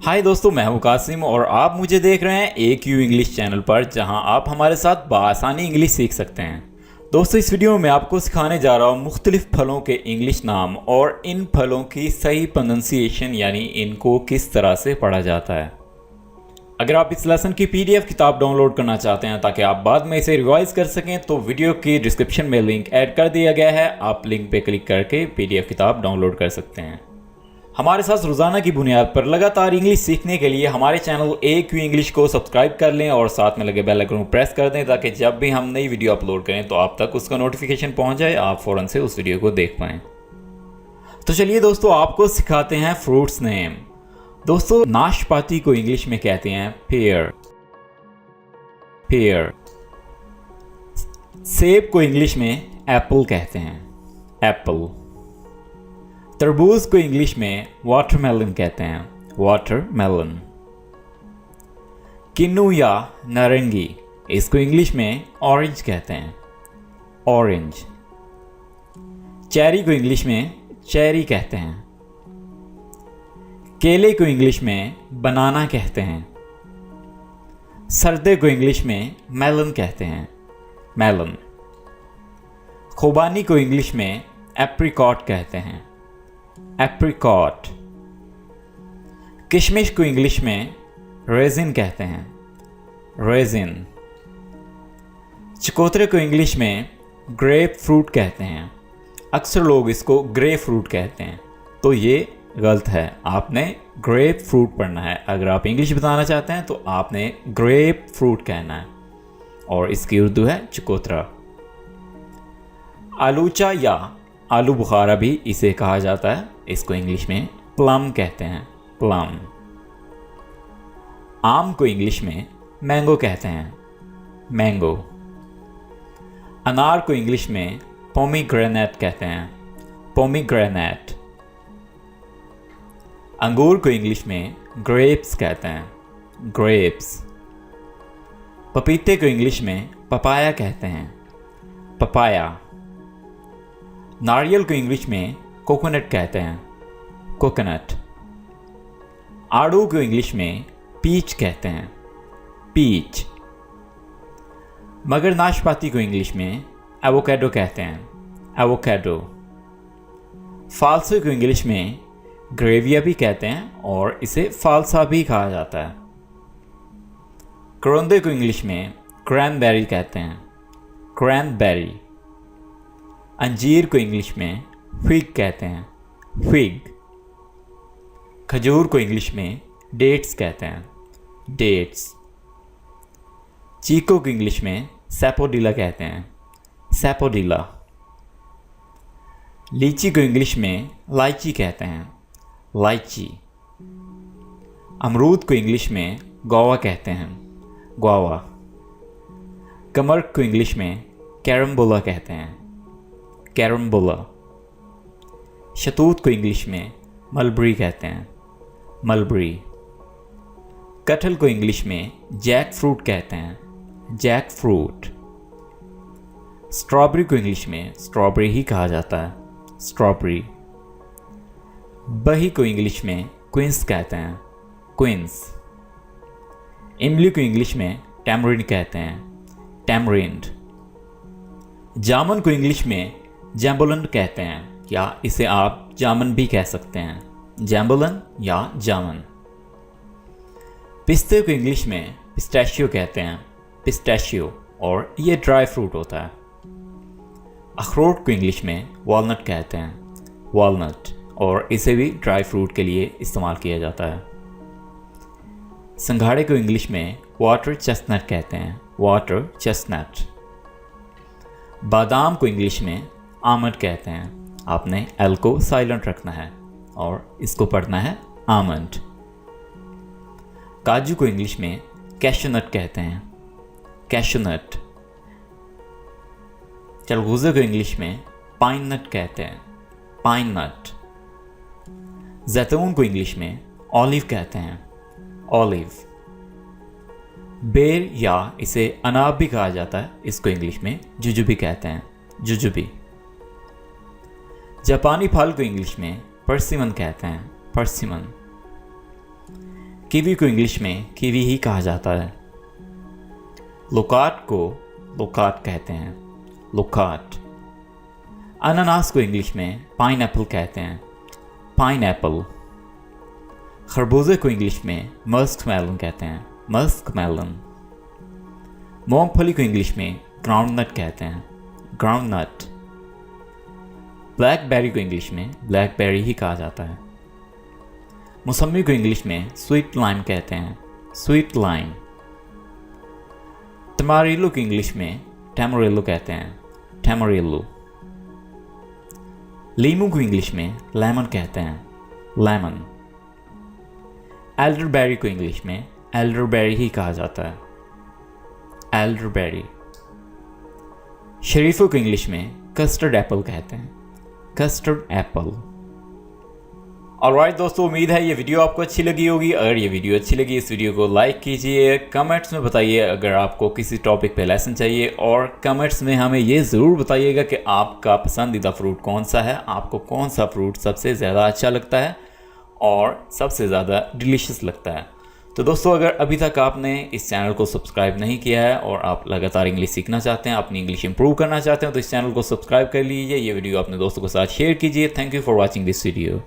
हाय दोस्तों, मैं हूं कासिम और आप मुझे देख रहे हैं AQ इंग्लिश चैनल पर, जहां आप हमारे साथ बआसानी इंग्लिश सीख सकते हैं। दोस्तों, इस वीडियो में मैं आपको सिखाने जा रहा हूं मुख्तलिफ फलों के इंग्लिश नाम और इन फलों की सही प्रोनंसिएशन, यानी इनको किस तरह से पढ़ा जाता है। अगर आप इस लेसन की PDF किताब डाउनलोड करना चाहते हैं ताकि आप बाद में इसे रिवाइज कर सकें, तो वीडियो की डिस्क्रिप्शन में लिंक ऐड कर दिया गया है। आप लिंक पे क्लिक करके PDF किताब डाउनलोड कर सकते हैं। हमारे साथ रोज़ाना की बुनियाद पर लगातार इंग्लिश सीखने के लिए हमारे चैनल AQ इंग्लिश को सब्सक्राइब कर लें और साथ में लगे बेल आइकन को प्रेस कर दें, ताकि जब भी हम नई वीडियो अपलोड करें तो आप तक उसका नोटिफिकेशन पहुंच जाए, आप फ़ौरन से उस वीडियो को देख पाएँ। तो चलिए दोस्तों, आपको सिखाते हैं फ्रूट्स नेम। दोस्तों, नाशपाती को इंग्लिश में कहते हैं पेयर। पेयर। सेब को इंग्लिश में एप्पल कहते हैं। एप्पल। तरबूज को इंग्लिश में वाटरमेलन कहते हैं। वाटरमेलन। किन्नू या नारंगी, इसको इंग्लिश में ऑरेंज कहते हैं। ऑरेंज। चेरी को इंग्लिश में चेरी कहते हैं। केले को इंग्लिश में बनाना कहते हैं। सरदे को इंग्लिश में मेलन कहते हैं। मेलन। खुबानी को इंग्लिश में एप्रिकॉट कहते हैं। एप्रिकॉट। किशमिश को इंग्लिश में रेजिन कहते हैं। रेजिन। चकोतरे को इंग्लिश में ग्रेप फ्रूट कहते हैं। अक्सर लोग इसको ग्रे फ्रूट कहते हैं, तो ये गलत है। आपने ग्रेप फ्रूट पढ़ना है। अगर आप इंग्लिश बताना चाहते हैं तो आपने ग्रेप फ्रूट कहना है, और इसकी उर्दू है चकोतरा। आलूचा या आलू बुखारा भी इसे कहा जाता है, इसको इंग्लिश में प्लम कहते हैं। प्लम। आम को इंग्लिश में मैंगो कहते हैं। मैंगो। अनार को इंग्लिश में पोमीग्रेनेट कहते हैं। पोमीग्रेनेट। अंगूर को इंग्लिश में ग्रेप्स कहते हैं। ग्रेप्स। पपीते को इंग्लिश में पपाया कहते हैं। पपाया। नारियल को इंग्लिश में कोकोनट कहते हैं। कोकोनट। आड़ू को इंग्लिश में पीच कहते हैं। पीच। मगर नाशपाती को इंग्लिश में एवोकाडो कहते हैं। एवोकाडो। फालसे को इंग्लिश में ग्रेविया भी कहते हैं, और इसे फालसा भी कहा जाता है। करौंदे को इंग्लिश में क्रैनबेरी कहते हैं। क्रैनबेरी। अंजीर को इंग्लिश में फिग कहते हैं। फिग। खजूर को इंग्लिश में डेट्स कहते हैं। डेट्स। चीकू को इंग्लिश में सैपोडिला कहते हैं। सैपोडिला। लीची को इंग्लिश में लाइची कहते हैं। लाइची। अमरूद को इंग्लिश में गुआवा कहते हैं। गुआवा। कमर को इंग्लिश में कैरम्बोला कहते हैं। कैरम्बोला। शतूत को इंग्लिश में मलबरी कहते हैं। मलबरी। कटहल को इंग्लिश में जैक फ्रूट कहते हैं। Jackfruit. स्ट्रॉबेरी को इंग्लिश में स्ट्रॉबेरी ही कहा जाता है। स्ट्रॉबेरी। बही को इंग्लिश में क्विंस कहते हैं। क्विंस। इमली को इंग्लिश में टैमरिंड कहते हैं। टैमरिंड। जामुन को इंग्लिश में जैम्बुलन कहते हैं, या इसे आप जामन भी कह सकते हैं। जैम्बुलन या जामन। पिस्ते को इंग्लिश में पिस्टैशियो कहते हैं। पिस्टैशियो, और ये ड्राई फ्रूट होता है। अखरोट को इंग्लिश में वॉलनट कहते हैं। वॉलनट, और इसे भी ड्राई फ्रूट के लिए इस्तेमाल किया जाता है। संघाड़े को इंग्लिश में वाटर चेस्टनट कहते हैं। Water chestnut. बादाम को इंग्लिश में आमंड कहते हैं। आपने एल को साइलेंट रखना है और इसको पढ़ना है आमंड। काजू को इंग्लिश में कैशनट कहते हैं। कैशनट। चलगूजे को इंग्लिश में पाइन नट कहते हैं। पाइन नट। जैतून को इंग्लिश में ऑलिव कहते हैं। ऑलिव। बेर, या इसे अनाब भी कहा जाता है, इसको इंग्लिश में जुजुबी कहते हैं। जुजुबी। जापानी फल को इंग्लिश में पर्सिमन कहते हैं। पर्सिमन। कीवी को इंग्लिश में कीवी ही कहा जाता है। लोकाट को लोकाट कहते हैं, लोकाट। अनानास को इंग्लिश में पाइनएप्पल कहते हैं, पाइनएप्पल। खरबूजे को इंग्लिश में मस्क मेलन कहते हैं, मस्क मेलन। मूंगफली को इंग्लिश में ग्राउंडनट कहते हैं, ग्राउंडनट। ब्लैकबेरी को इंग्लिश में ब्लैकबेरी ही कहा जाता है। मौसमी को इंग्लिश में स्वीट लाइम कहते हैं, स्वीट लाइम। टमारिलो को इंग्लिश में टैमरिलो कहते हैं, टैमरिलो। लीमू को इंग्लिश में लेमन कहते हैं, लेमन। एल्डरबेरी को इंग्लिश में एल्डरबेरी ही कहा जाता है, एल्डरबेरी। शरीफों को इंग्लिश में कस्टर्ड एप्पल कहते हैं, कस्टर्ड एप्पल। ऑलराइट दोस्तों, उम्मीद है ये वीडियो आपको अच्छी लगी होगी। अगर ये वीडियो अच्छी लगी, इस वीडियो को लाइक कीजिए, कमेंट्स में बताइए अगर आपको किसी टॉपिक पे लेसन चाहिए, और कमेंट्स में हमें ये ज़रूर बताइएगा कि आपका पसंदीदा फ्रूट कौन सा है, आपको कौन सा फ्रूट सबसे ज़्यादा अच्छा लगता है और सबसे ज़्यादा डिलीशियस लगता है। तो दोस्तों, अगर अभी तक आपने इस चैनल को सब्सक्राइब नहीं किया है और आप लगातार इंग्लिश सीखना चाहते हैं, अपनी इंग्लिश इंप्रूव करना चाहते हैं, तो इस चैनल को सब्सक्राइब कर लीजिए। ये वीडियो अपने दोस्तों के साथ शेयर कीजिए। Thank you for watching this video.